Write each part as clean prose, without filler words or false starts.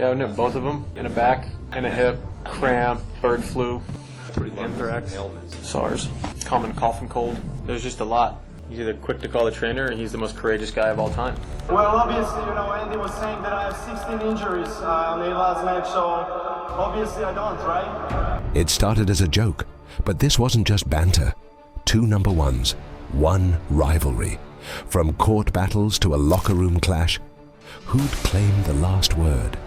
Yeah, I nipped both of them in a back, and a hip, cramp, bird flu, anthrax, SARS, common cough and cold. There's just a lot. He's either quick to call the trainer, or he's the most courageous guy of all time. Well, obviously, Andy was saying that I have 16 injuries on the last match, so obviously I don't, right? It started as a joke, but this wasn't just banter. Two number ones, one rivalry. From court battles to a locker room clash, who'd claim the last word?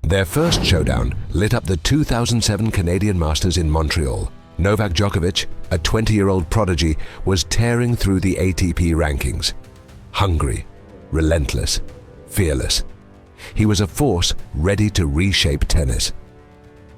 Their first showdown lit up the 2007 Canadian Masters in Montreal. Novak Djokovic, a 20-year-old prodigy, was tearing through the ATP rankings. Hungry, relentless, fearless. He was a force ready to reshape tennis.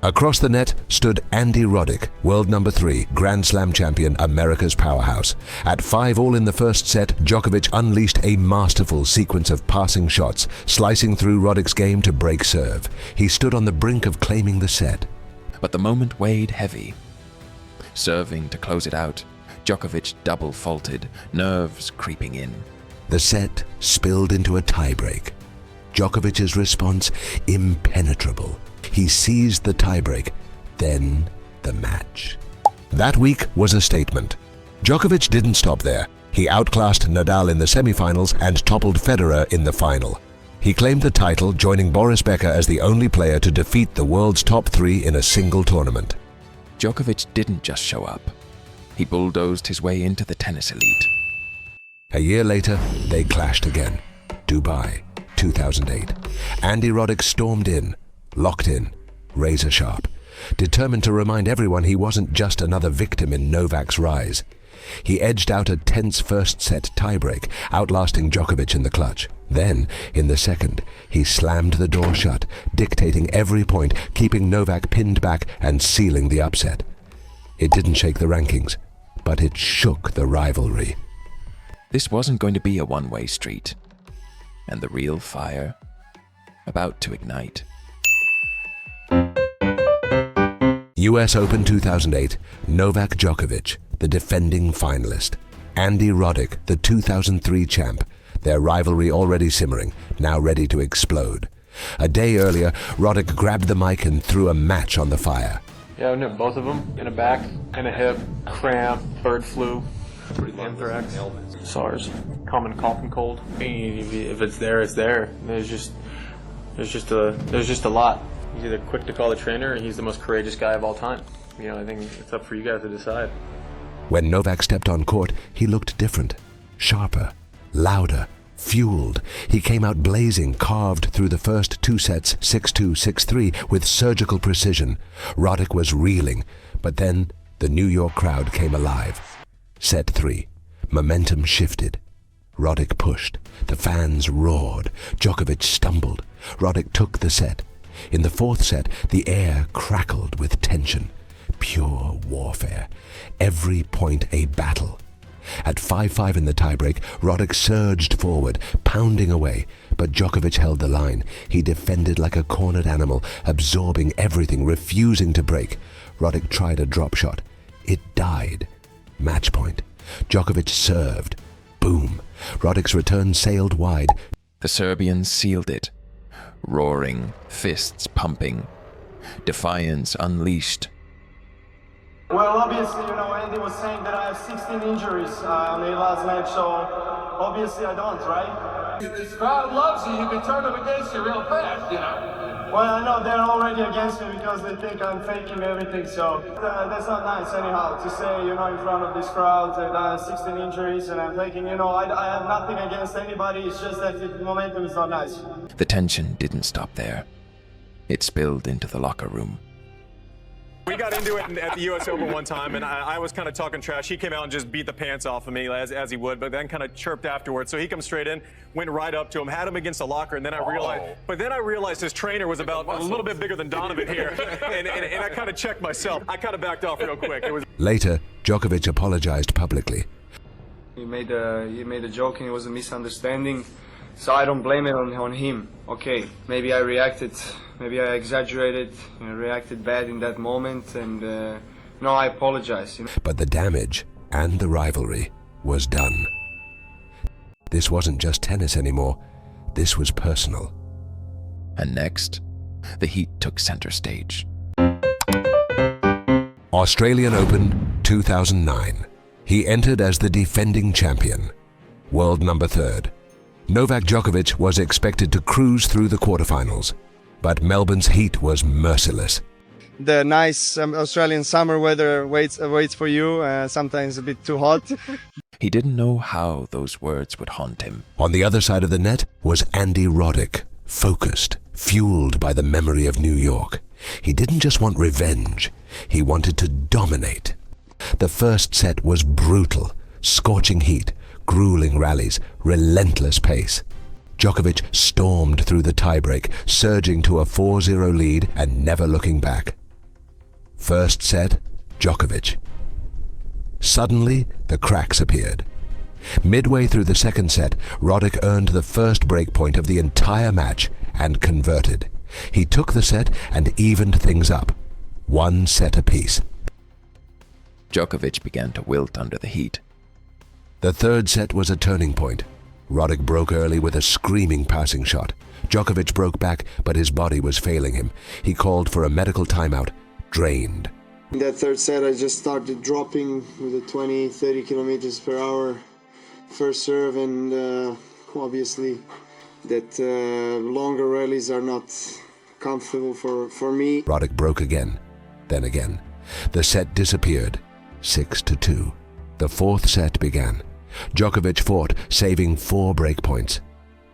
Across the net stood Andy Roddick, world number 3, Grand Slam champion, America's powerhouse. At 5-all in the first set, Djokovic unleashed a masterful sequence of passing shots, slicing through Roddick's game to break serve. He stood on the brink of claiming the set. But the moment weighed heavy. Serving to close it out, Djokovic double faulted, nerves creeping in. The set spilled into a tiebreak. Djokovic's response impenetrable. He seized the tiebreak, then the match. That week was a statement. Djokovic didn't stop there. He outclassed Nadal in the semifinals and toppled Federer in the final. He claimed the title, joining Boris Becker as the only player to defeat the world's top 3 in a single tournament. Djokovic didn't just show up. He bulldozed his way into the tennis elite. A year later, they clashed again. Dubai, 2008. Andy Roddick stormed in, locked in, razor sharp, determined to remind everyone he wasn't just another victim in Novak's rise. He edged out a tense first set tiebreak, outlasting Djokovic in the clutch. Then, in the second, he slammed the door shut, dictating every point, keeping Novak pinned back and sealing the upset. It didn't shake the rankings, but it shook the rivalry. This wasn't going to be a one-way street, and the real fire about to ignite. US Open 2008, Novak Djokovic, the defending finalist. Andy Roddick, the 2003 champ. Their rivalry already simmering, now ready to explode. A day earlier, Roddick grabbed the mic and threw a match on the fire. Yeah, I nipped both of them in a back, and a hip, cramp, bird flu, anthrax, SARS, common cough and cold. If it's there, it's there. There's just a lot. He's either quick to call the trainer, or he's the most courageous guy of all time. I think it's up for you guys to decide. When Novak stepped on court, he looked different, sharper, louder, fueled. He came out blazing, carved through the first 2 sets, 6-2, 6-3, with surgical precision. Roddick was reeling, but then the New York crowd came alive. Set 3. Momentum shifted. Roddick pushed. The fans roared. Djokovic stumbled. Roddick took the set. In the 4th set, the air crackled with tension. Pure warfare. Every point a battle. At 5-5 in the tiebreak, Roddick surged forward, pounding away, but Djokovic held the line. He defended like a cornered animal, absorbing everything, refusing to break. Roddick tried a drop shot. It died. Match point. Djokovic served. Boom. Roddick's return sailed wide. The Serbian sealed it, roaring, fists pumping, defiance unleashed. Well, obviously, Andy was saying that I have 16 injuries on the last match, so obviously I don't, right? This crowd loves you. You can turn them against you real fast, Well, I know they're already against me because they think I'm faking everything, so that's not nice anyhow, to say, in front of this crowd that I have 16 injuries and I'm faking, I have nothing against anybody, it's just that the momentum is not nice. The tension didn't stop there. It spilled into the locker room. We got into it at the US Open one time, and I was kind of talking trash. He came out and just beat the pants off of me, as he would, but then kind of chirped afterwards. So he comes straight in, went right up to him, had him against the locker, and then I realized his trainer was about a little bit bigger than Donovan here, and I kind of checked myself. I kind of backed off real quick. Later, Djokovic apologized publicly. He made a joke and it was a misunderstanding, so I don't blame it on him. Okay, maybe I exaggerated, reacted bad in that moment, and no, I apologize. But the damage and the rivalry was done. This wasn't just tennis anymore. This was personal. And next, the heat took center stage. Australian Open 2009. He entered as the defending champion, world number 3rd. Novak Djokovic was expected to cruise through the quarterfinals, but Melbourne's heat was merciless. The nice Australian summer weather waits for you, sometimes a bit too hot. He didn't know how those words would haunt him. On the other side of the net was Andy Roddick, focused, fueled by the memory of New York. He didn't just want revenge, he wanted to dominate. The first set was brutal, scorching heat, grueling rallies, relentless pace. Djokovic stormed through the tiebreak, surging to a 4-0 lead and never looking back. First set, Djokovic. Suddenly, the cracks appeared. Midway through the second set, Roddick earned the first break point of the entire match and converted. He took the set and evened things up, 1 set apiece. Djokovic began to wilt under the heat. The third set was a turning point. Roddick broke early with a screaming passing shot. Djokovic broke back, but his body was failing him. He called for a medical timeout, drained. In that third set, I just started dropping with a 20-30 kilometers per hour first serve, and obviously that longer rallies are not comfortable for me. Roddick broke again, then again. The set disappeared, 6-2. The fourth set began. Djokovic fought, saving 4 break points,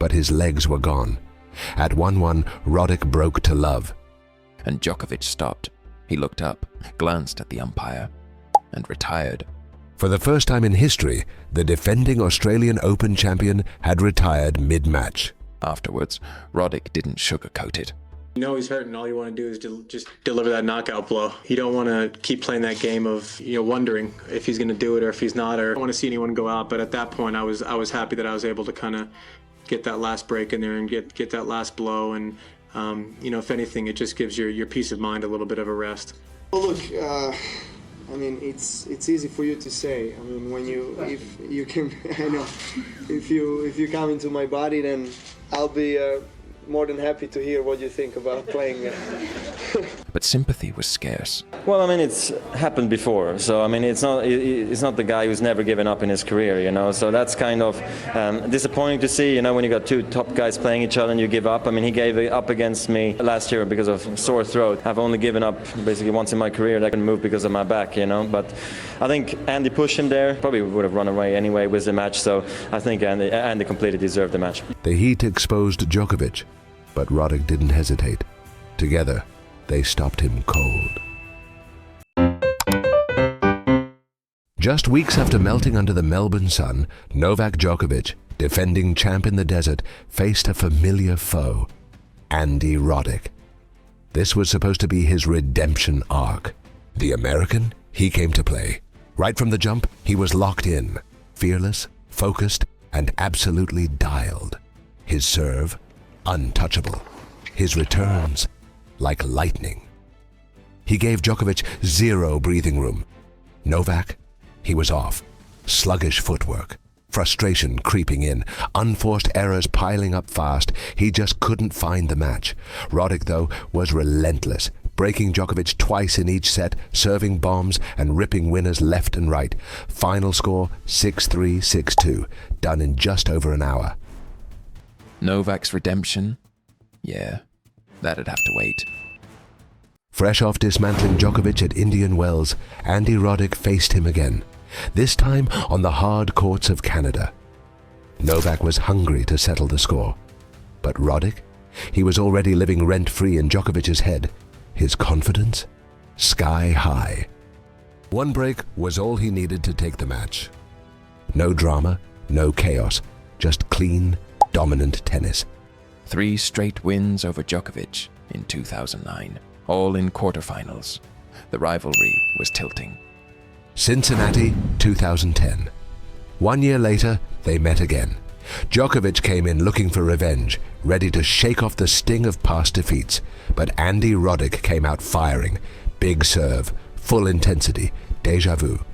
but his legs were gone. At 1-1, Roddick broke to love. And Djokovic stopped. He looked up, glanced at the umpire, and retired. For the first time in history, the defending Australian Open champion had retired mid-match. Afterwards, Roddick didn't sugarcoat it. You know he's hurt, and all you want to do is just deliver that knockout blow. You don't want to keep playing that game of wondering if he's going to do it or if he's not. Or I don't want to see anyone go out. But at that point, I was happy that I was able to kind of get that last break in there and get that last blow. And if anything, it just gives your peace of mind a little bit of a rest. Well, look, I mean, it's easy for you to say. I mean, if you can, I know, if you come into my body, then I'll be more than happy to hear what you think about playing. But sympathy was scarce. Well, I mean, it's happened before. So, I mean, it's not the guy who's never given up in his career, So that's kind of disappointing to see, when you got 2 top guys playing each other and you give up. I mean, he gave up against me last year because of sore throat. I've only given up basically once in my career. I can move because of my back, But I think Andy pushed him there. Probably would have run away anyway with the match. So I think Andy completely deserved the match. The heat exposed Djokovic, but Roddick didn't hesitate. Together, they stopped him cold. Just weeks after melting under the Melbourne sun, Novak Djokovic, defending champ in the desert, faced a familiar foe, Andy Roddick. This was supposed to be his redemption arc. The American, he came to play. Right from the jump, he was locked in, fearless, focused, and absolutely dialed. His serve, untouchable. His returns, like lightning. He gave Djokovic 0 breathing room. Novak, he was off. Sluggish footwork, frustration creeping in, unforced errors piling up fast. He just couldn't find the match. Roddick, though, was relentless, breaking Djokovic twice in each set, serving bombs and ripping winners left and right. Final score 6-3, 6-2, done in just over an hour. Novak's redemption? Yeah, that'd have to wait. Fresh off dismantling Djokovic at Indian Wells, Andy Roddick faced him again, this time on the hard courts of Canada. Novak was hungry to settle the score, but Roddick, he was already living rent-free in Djokovic's head, his confidence sky high. 1 break was all he needed to take the match. No drama, no chaos, just clean, dominant tennis. 3 straight wins over Djokovic in 2009, all in quarterfinals. The rivalry was tilting. Cincinnati, 2010. 1 year later, they met again. Djokovic came in looking for revenge, ready to shake off the sting of past defeats. But Andy Roddick came out firing. Big serve, full intensity, déjà vu.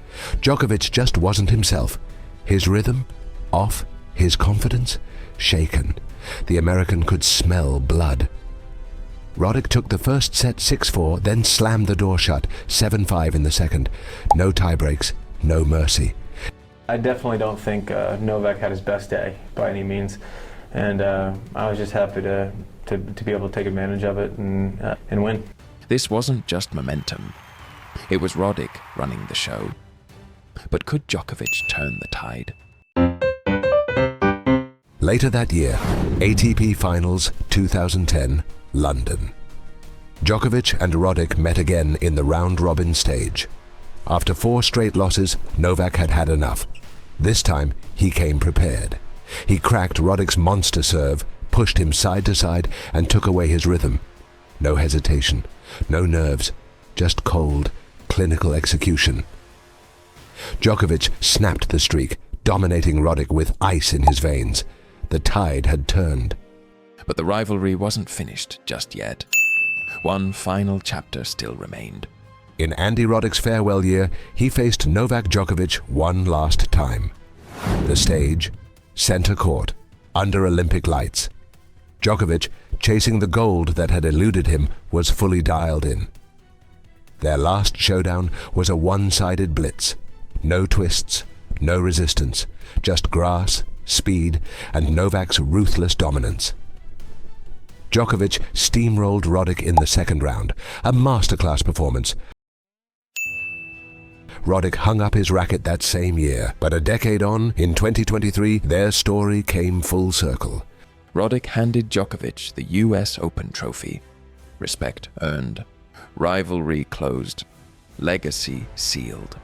Djokovic just wasn't himself. His rhythm, off. His confidence, shaken. The American could smell blood. Roddick took the first set 6-4, then slammed the door shut, 7-5 in the second. No tiebreaks, no mercy. I definitely don't think Novak had his best day by any means, and I was just happy to be able to take advantage of it and win. This wasn't just momentum. It was Roddick running the show. But could Djokovic turn the tide? Later that year, ATP Finals 2010, London. Djokovic and Roddick met again in the round-robin stage. After 4 straight losses, Novak had had enough. This time, he came prepared. He cracked Roddick's monster serve, pushed him side to side, and took away his rhythm. No hesitation, no nerves, just cold, clinical execution. Djokovic snapped the streak, dominating Roddick with ice in his veins. The tide had turned. But the rivalry wasn't finished just yet. One final chapter still remained. In Andy Roddick's farewell year, he faced Novak Djokovic one last time. The stage, center court, under Olympic lights. Djokovic, chasing the gold that had eluded him, was fully dialed in. Their last showdown was a one-sided blitz. No twists, no resistance, just grass, speed, and Novak's ruthless dominance. Djokovic steamrolled Roddick in the second round, a masterclass performance. Roddick hung up his racket that same year, but a decade on, in 2023, their story came full circle. Roddick handed Djokovic the US Open trophy. Respect earned. Rivalry closed. Legacy sealed.